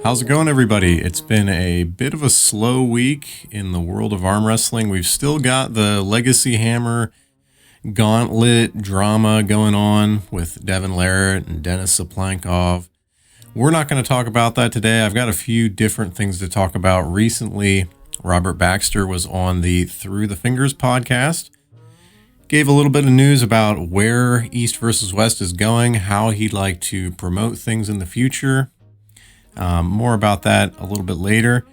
How's it going, everybody? It's been a bit of a slow week in the world of arm wrestling. We've still got the Legacy Hammer Gauntlet drama going on with Devin Larratt and Denis Saplankov. We're not going to talk about that today. I've got a few different things to talk about. Recently, Robert Baxter was on the Through the Fingers podcast. Gave a little bit of news about where East versus West is going, how he'd like to promote things in the future. More about that a little bit later.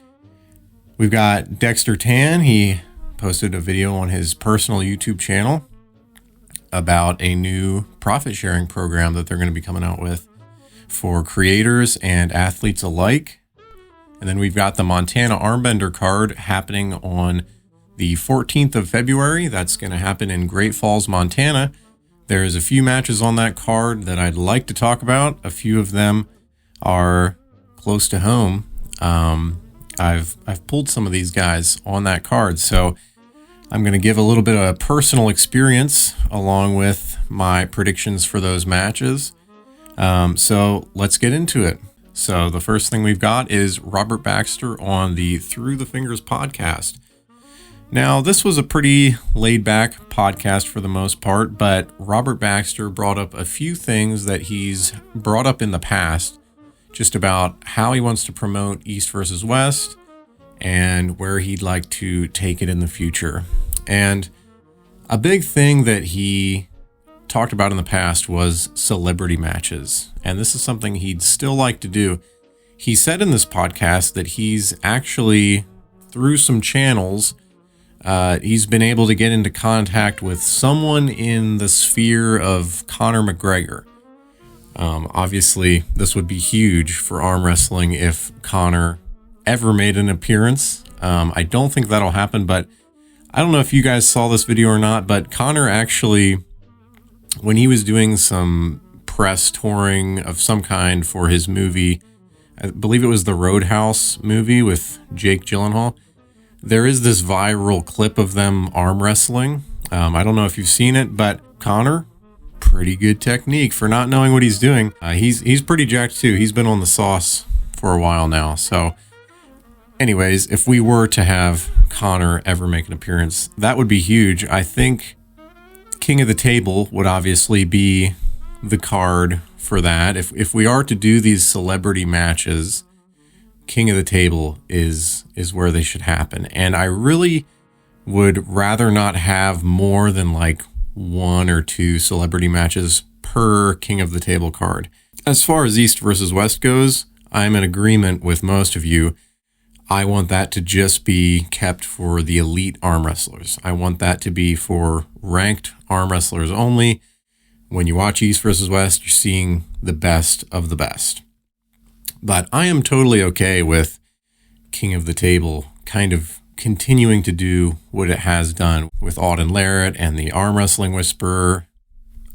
We've got Dexter Tan. He posted a video on his personal YouTube channel about a new profit sharing program that they're going to be coming out with for creators and athletes alike. And then we've got the Montana Armbender card happening on the 14th of February. That's going to happen in Great Falls, Montana. There's a few matches on that card that I'd like to talk about. A few of them are close to home. I've pulled some of these guys on that card, so I'm going to give a little bit of personal experience along with my predictions for those matches. So let's get into it. So the first thing we've got is Robert Baxter on the Through the Fingers podcast. Now, this was a pretty laid-back podcast for the most part, but Robert Baxter brought up a few things that he's brought up in the past, just about how he wants to promote East versus West and where he'd like to take it in the future. And a big thing that he talked about in the past was celebrity matches, and this is something he'd still like to do. He said in this podcast that he's actually, through some channels, he's been able to get into contact with someone in the sphere of Conor McGregor. Obviously, this would be huge for arm wrestling if Conor ever made an appearance. I don't think that'll happen, but I don't know if you guys saw this video or not, but Conor actually, when he was doing some press touring of some kind for his movie, I believe it was the Roadhouse movie with Jake Gyllenhaal, there is this viral clip of them arm wrestling. I don't know if you've seen it, but Conor, pretty good technique for not knowing what he's doing. He's pretty jacked too. He's been on the sauce for a while now. So anyways, if we were to have Conor ever make an appearance, that would be huge. I think King of the Table would obviously be the card for that. If we are to do these celebrity matches, King of the Table is where they should happen. And I really would rather not have more than like one or two celebrity matches per King of the Table card. As far as East versus West goes, I'm in agreement with most of you. I want that to just be kept for the elite arm wrestlers. I want that to be for ranked arm wrestlers only. When you watch East versus West, you're seeing the best of the best. But I am totally okay with King of the Table kind of continuing to do what it has done with Auden Larratt and the Arm Wrestling Whisperer.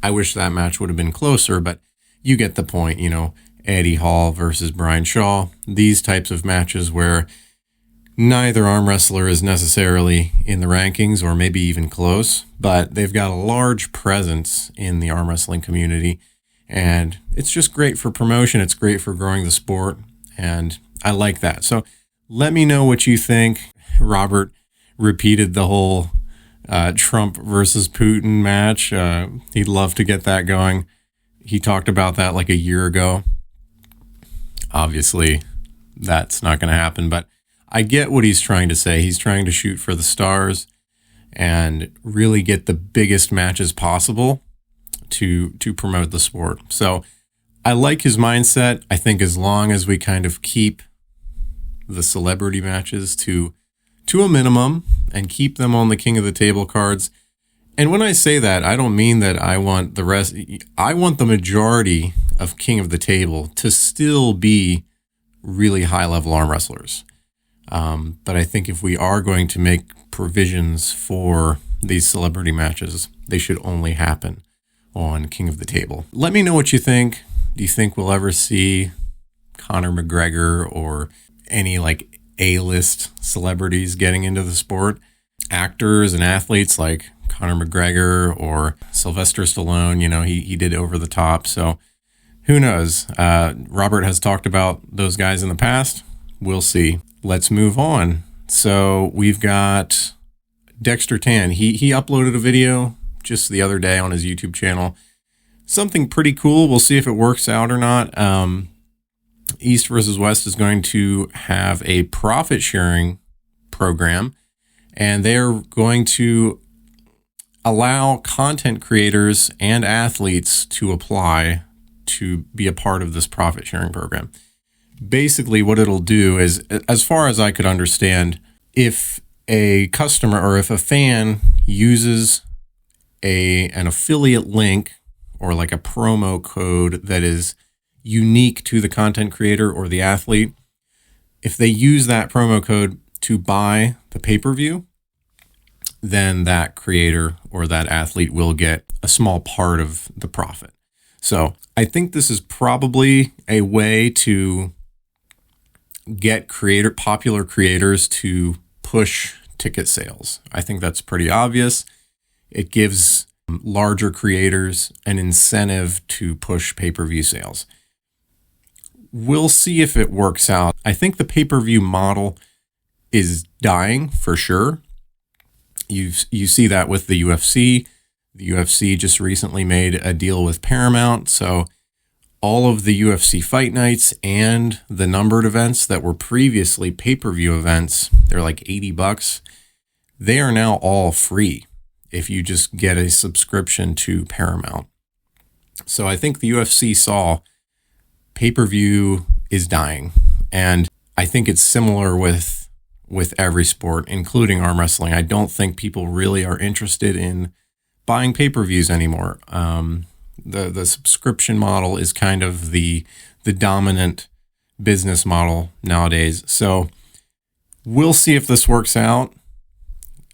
I wish that match would have been closer, but you get the point, you know, Eddie Hall versus Brian Shaw, these types of matches where neither arm wrestler is necessarily in the rankings or maybe even close, but they've got a large presence in the arm wrestling community. And it's just great for promotion. It's great for growing the sport. And I like that. So let me know what you think. Robert repeated the whole Trump versus Putin match. He'd love to get that going. He talked about that like a year ago. Obviously, that's not going to happen. But I get what he's trying to say. He's trying to shoot for the stars and really get the biggest matches possible to promote the sport. So I like his mindset. I think as long as we kind of keep the celebrity matches to a minimum and keep them on the King of the Table cards. And when I say that, I don't mean that I want the rest. I want the majority of King of the Table to still be really high level arm wrestlers. But I think if we are going to make provisions for these celebrity matches, they should only happen on King of the Table. Let me know what you think. Do you think we'll ever see Conor McGregor or any like A-list celebrities getting into the sport? Actors and athletes like Conor McGregor or Sylvester Stallone, you know, he did Over the Top. So who knows? Robert has talked about those guys in the past. We'll see. Let's move on. So we've got Dexter Tan. He uploaded a video just the other day on his YouTube channel. Something pretty cool. We'll see if it works out or not. East versus West is going to have a profit sharing program, and they're going to allow content creators and athletes to apply to be a part of this profit sharing program. Basically, what it'll do is, as far as I could understand, if a customer or if a fan uses an affiliate link or like a promo code that is unique to the content creator or the athlete, if they use that promo code to buy the pay-per-view, then that creator or that athlete will get a small part of the profit. So I think this is probably a way to get popular creators to push ticket sales. I think that's pretty obvious. It gives larger creators an incentive to push pay-per-view sales. We'll see if it works out. I think the pay-per-view model is dying for sure. You see that with the UFC. The UFC just recently made a deal with Paramount. So all of the UFC fight nights and the numbered events that were previously pay-per-view events, they're like $80. They are now all free if you just get a subscription to Paramount. So I think the UFC saw pay-per-view is dying. And I think it's similar with every sport, including arm wrestling. I don't think people really are interested in buying pay-per-views anymore. The subscription model is kind of the dominant business model nowadays. So we'll see if this works out.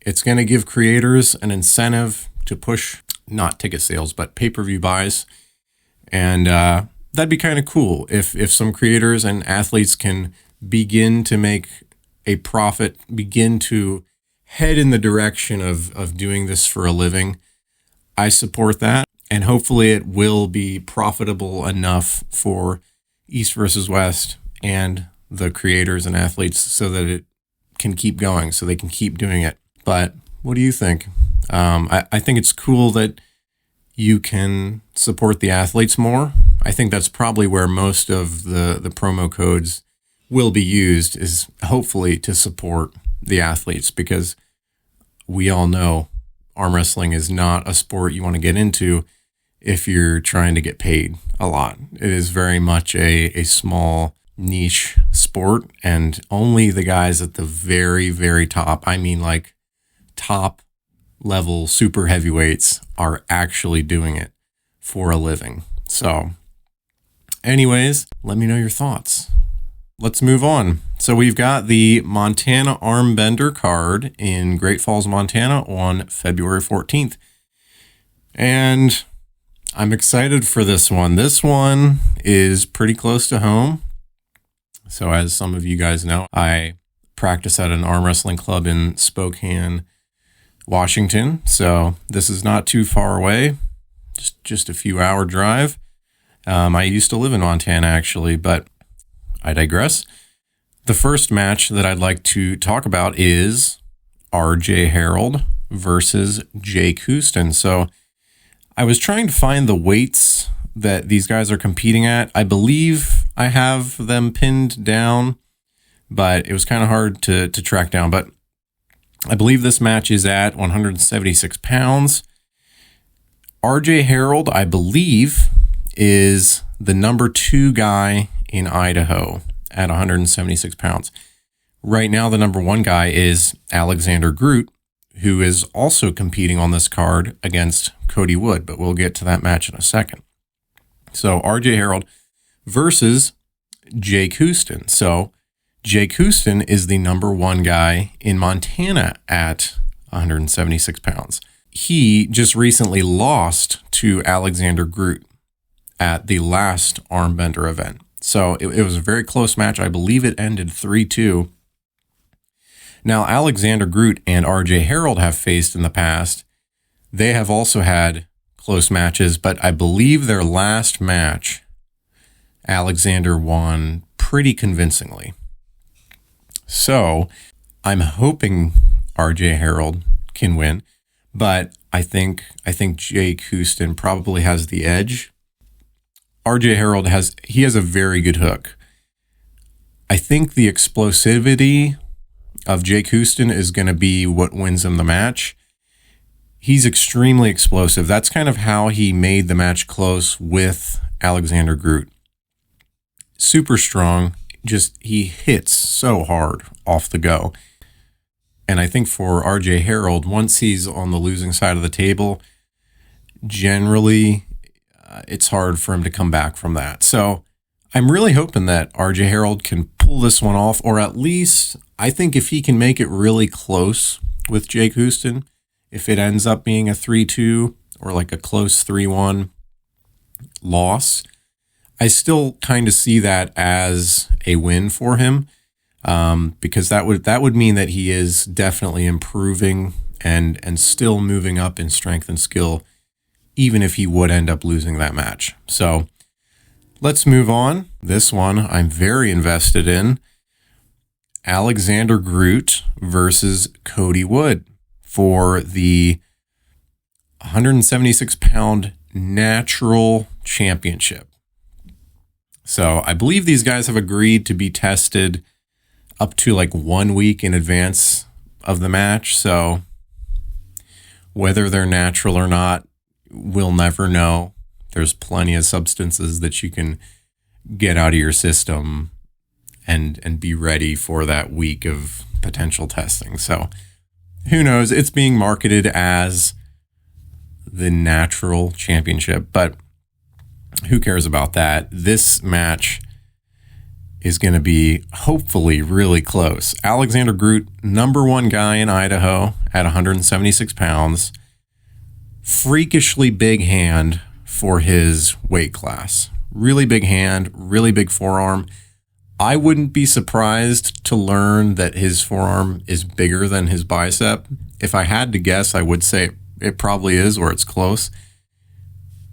It's going to give creators an incentive to push, not ticket sales, but pay-per-view buys. And that'd be kind of cool if some creators and athletes can begin to make a profit, begin to head in the direction of doing this for a living. I support that. And hopefully it will be profitable enough for East versus West and the creators and athletes so that it can keep going, so they can keep doing it. But what do you think? I think it's cool that you can support the athletes more. I think that's probably where most of the promo codes will be used, is hopefully to support the athletes, because we all know arm wrestling is not a sport you want to get into if you're trying to get paid a lot. It is very much a small niche sport, and only the guys at the very, very top, I mean like top level super heavyweights, are actually doing it for a living. So anyways, let me know your thoughts. Let's move on. So we've got the Montana Armbender card in Great Falls, Montana on February 14th. And I'm excited for this one. This one is pretty close to home. So as some of you guys know, I practice at an arm wrestling club in Spokane, Washington. So this is not too far away, just a few hour drive. I used to live in Montana actually, but I digress. The first match that I'd like to talk about is RJ Harold versus Jake Houston. So I was trying to find the weights that these guys are competing at. I believe I have them pinned down, but it was kind of hard to track down. But I believe this match is at 176 pounds. RJ Harold, I believe, is the number 2 guy in Idaho at 176 pounds. Right now, the number 1 guy is Alexander Groot, who is also competing on this card against Cody Wood, but we'll get to that match in a second. So RJ Harold versus Jake Houston. So Jake Houston is the number 1 guy in Montana at 176 pounds. He just recently lost to Alexander Groot at the last Armbender event. So it was a very close match. I believe it ended 3-2. Now, Alexander Groot and RJ Harold have faced in the past. They have also had close matches, but I believe their last match Alexander won pretty convincingly. So I'm hoping RJ Harold can win, but I think Jake Houston probably has the edge. RJ Harold has a very good hook. I think the explosivity of Jake Houston is going to be what wins him the match. He's extremely explosive. That's kind of how he made the match close with Alexander Groot. Super strong. Just, he hits so hard off the go. And I think for RJ Harold, once he's on the losing side of the table, generally it's hard for him to come back from that. So I'm really hoping that RJ Harold can pull this one off, or at least I think if he can make it really close with Jake Houston, if it ends up being a 3-2 or like a close 3-1 loss, I still kind of see that as a win for him, because that would mean that he is definitely improving and still moving up in strength and skill, even if he would end up losing that match. So let's move on. This one I'm very invested in. Alexander Groot versus Cody Wood for the 176-pound natural championship. So I believe these guys have agreed to be tested up to like 1 week in advance of the match. So whether they're natural or not, we'll never know. There's plenty of substances that you can get out of your system and be ready for that week of potential testing. So who knows? It's being marketed as the natural championship, but who cares about that? This match is going to be hopefully really close. Alexander Groot, #1 guy in Idaho at 176 pounds. Freakishly big hand for his weight class. Really big hand, really big forearm. I wouldn't be surprised to learn that his forearm is bigger than his bicep. If I had to guess, I would say it probably is, or it's close.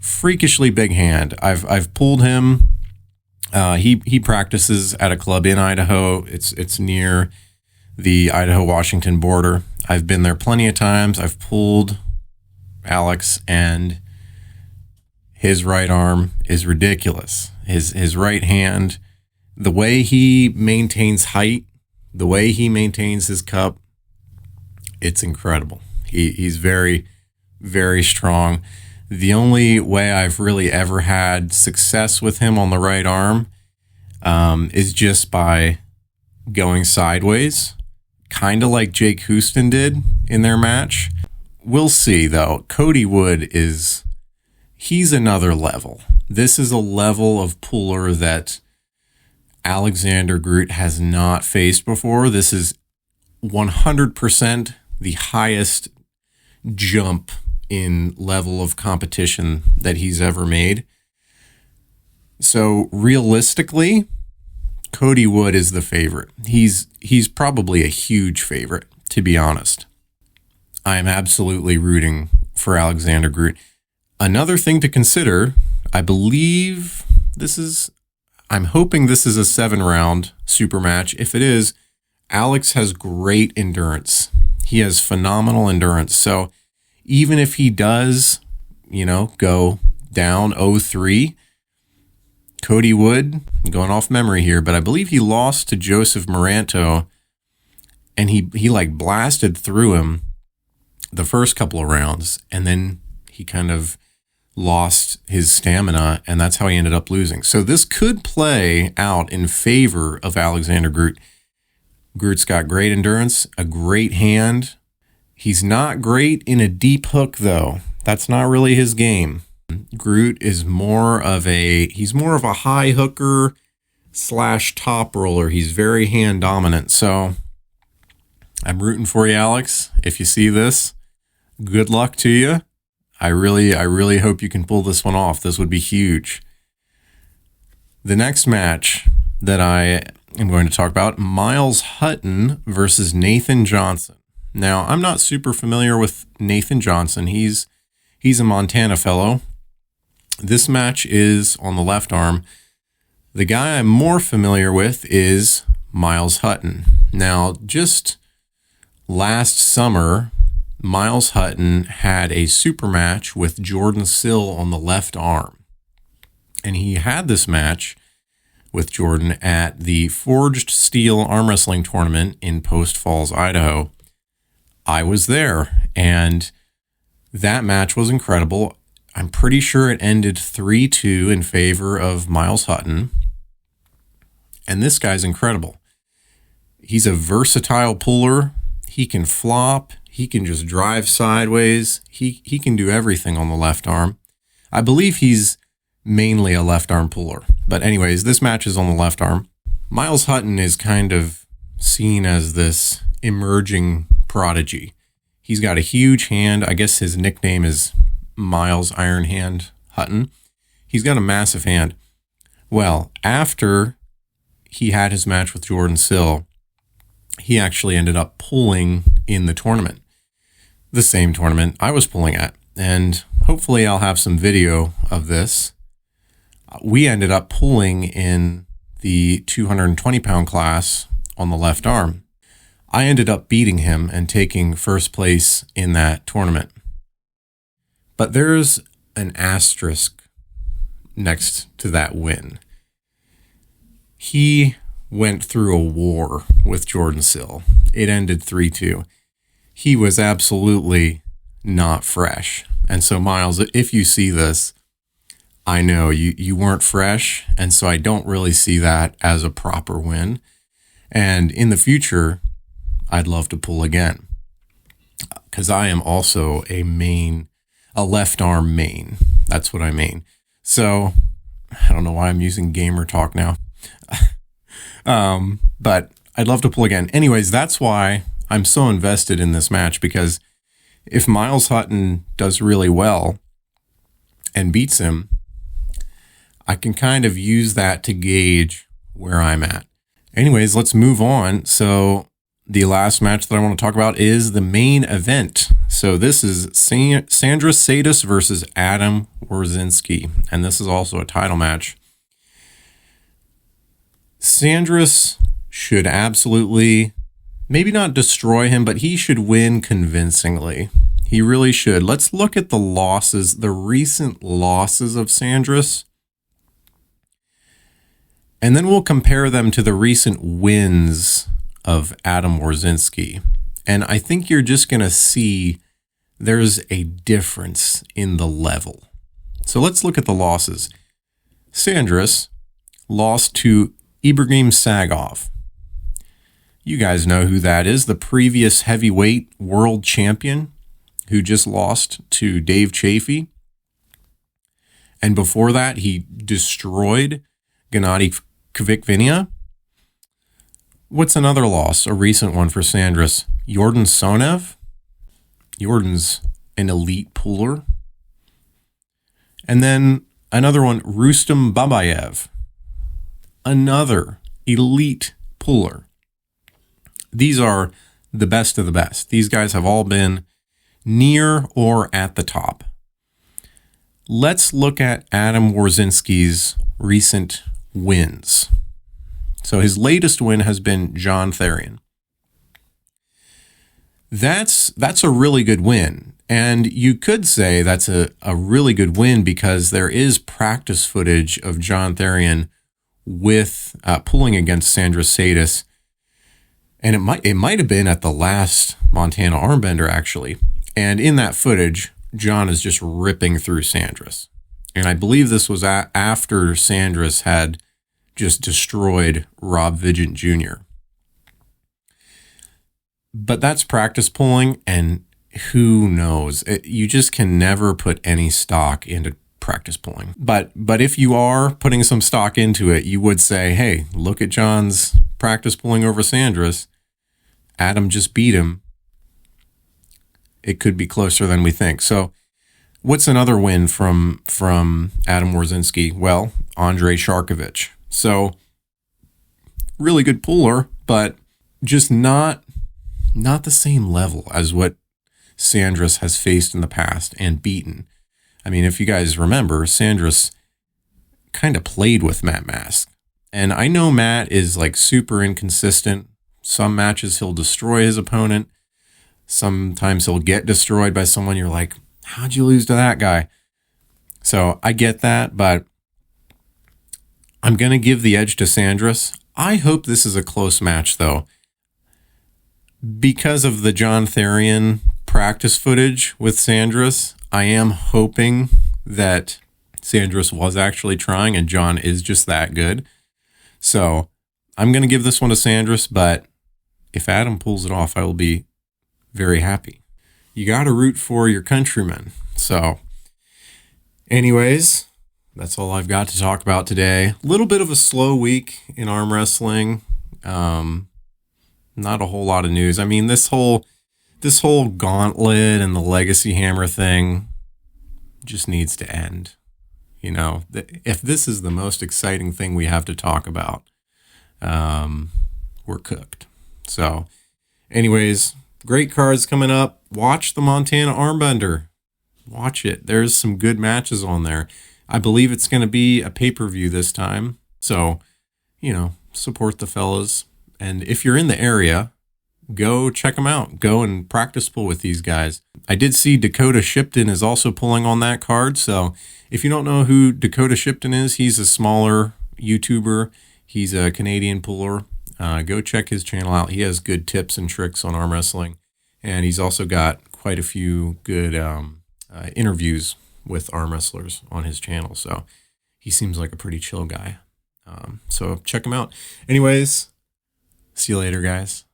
Freakishly big hand. I've pulled him. He practices at a club in Idaho. It's near the Idaho-Washington border. I've been there plenty of times. I've pulled Alex, and his right arm is ridiculous. His right hand, the way he maintains height, the way he maintains his cup, it's incredible. He's very, very strong. The only way I've really ever had success with him on the right arm is just by going sideways, kind of like Jake Houston did in their match. We'll see, though. Cody Wood he's another level. This is a level of puller that Alexander Groot has not faced before. This is 100% the highest jump in level of competition that he's ever made. So realistically, Cody Wood is the favorite. He's probably a huge favorite, to be honest. I am absolutely rooting for Alexander Groot. Another thing to consider, I believe I'm hoping this is a 7-round super match. If it is, Alex has great endurance. He has phenomenal endurance. So even if he does, go down 0-3, Cody Wood, going off memory here, but I believe he lost to Joseph Moranto, and he like blasted through him the first couple of rounds, and then he kind of lost his stamina, and that's how he ended up losing. So this could play out in favor of Alexander Groot. Groot's got great endurance, a great hand. He's not great in a deep hook, though. That's not really his game. Groot is more of a high hooker / top roller. He's very hand dominant. So I'm rooting for you, Alex. If you see this, good luck to you. I really hope you can pull this one off. This would be huge. The next match that I am going to talk about, Miles Hutton versus Nathan Johnson. Now, I'm not super familiar with Nathan Johnson. He's a Montana fellow. This match is on the left arm. The guy I'm more familiar with is Miles Hutton. Now, just last summer, Miles Hutton had a super match with Jordan Sill on the left arm. And he had this match with Jordan at the Forged Steel Arm Wrestling Tournament in Post Falls, Idaho. I was there, and that match was incredible. I'm pretty sure it ended 3-2 in favor of Miles Hutton. And this guy's incredible. He's a versatile puller. He can flop. He can just drive sideways. He can do everything on the left arm. I believe he's mainly a left arm puller. But anyways, this match is on the left arm. Miles Hutton is kind of seen as this emerging prodigy. He's got a huge hand. I guess his nickname is Miles Iron Hand Hutton. He's got a massive hand. Well, after he had his match with Jordan Sill, he actually ended up pulling in the tournament. The same tournament I was pulling at. And hopefully I'll have some video of this. We ended up pulling in the 220-pound class on the left arm. I ended up beating him and taking first place in that tournament. But there's an asterisk next to that win. He went through a war with Jordan Sill. It ended 3-2. He was absolutely not fresh. And so, Miles, if you see this, I know you weren't fresh, and so I don't really see that as a proper win. And in the future, I'd love to pull again, because I am also a left arm main. That's what I mean. So I don't know why I'm using gamer talk now. But I'd love to pull again. Anyways, that's why I'm so invested in this match, because if Miles Hutton does really well and beats him, I can kind of use that to gauge where I'm at. Anyways, let's move on. So the last match that I want to talk about is the main event. So this is Sandris Sedis versus Adam Wawrzynski, and this is also a title match. Sandris should absolutely, maybe not destroy him, but he should win convincingly. He really should. Let's look at the losses, the recent losses of Sandris, and then we'll compare them to the recent wins of Adam Wawrzynski. And I think you're just going to see there's a difference in the level. So let's look at the losses. Sandris lost to Ibrahim Sagov. You guys know who that is, the previous heavyweight world champion who just lost to Dave Chafee. And before that, he destroyed Gennady Kvikvinia. What's another loss? A recent one for Sandris. Yordan Sonev. Yordan's an elite puller. And then another one, Rustam Babayev. Another elite puller. These are the best of the best. These guys have all been near or at the top. Let's look at Adam Wawrzynski's recent wins. So his latest win has been John Therian. That's a really good win. And you could say that's a really good win because there is practice footage of John Therian with pulling against Sandris Sedis. And it might have been at the last Montana Armbender, actually. And in that footage, John is just ripping through Sandris. And I believe this was after Sandris had just destroyed Rob Vigent Jr. But that's practice pulling, and who knows? You just can never put any stock into practice pulling. But if you are putting some stock into it, you would say, hey, look at John's practice pulling over Sandris. Adam just beat him. It could be closer than we think. So what's another win from Adam Wawrzynski? Well, Andrei Sharkovich. So really good puller, but just not the same level as what Sandris has faced in the past and beaten. I mean, if you guys remember, Sandris kind of played with Matt Mask. And I know Matt is like super inconsistent. Some matches he'll destroy his opponent. Sometimes he'll get destroyed by someone you're like, how'd you lose to that guy? So I get that, but I'm going to give the edge to Sandris. I hope this is a close match, though. Because of the John Therian practice footage with Sandris, I am hoping that Sandris was actually trying and John is just that good. So I'm going to give this one to Sandris, but if Adam pulls it off, I will be very happy. You got to root for your countrymen. So anyways, that's all I've got to talk about today. A little bit of a slow week in arm wrestling. Not a whole lot of news. I mean, this whole gauntlet and the legacy hammer thing just needs to end. You know, if this is the most exciting thing we have to talk about, we're cooked. So anyways, great cards coming up. Watch the Montana Armbender. Watch it. There's some good matches on there. I believe it's going to be a pay-per-view this time. So, you know, support the fellas. And if you're in the area, go check them out. Go and practice pull with these guys. I did see Dakota Shipton is also pulling on that card. So if you don't know who Dakota Shipton is, he's a smaller YouTuber. He's a Canadian puller. Go check his channel out. He has good tips and tricks on arm wrestling. And he's also got quite a few good interviews with arm wrestlers on his channel. So he seems like a pretty chill guy. So check him out. Anyways, see you later, guys.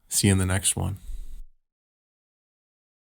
See you in the next one.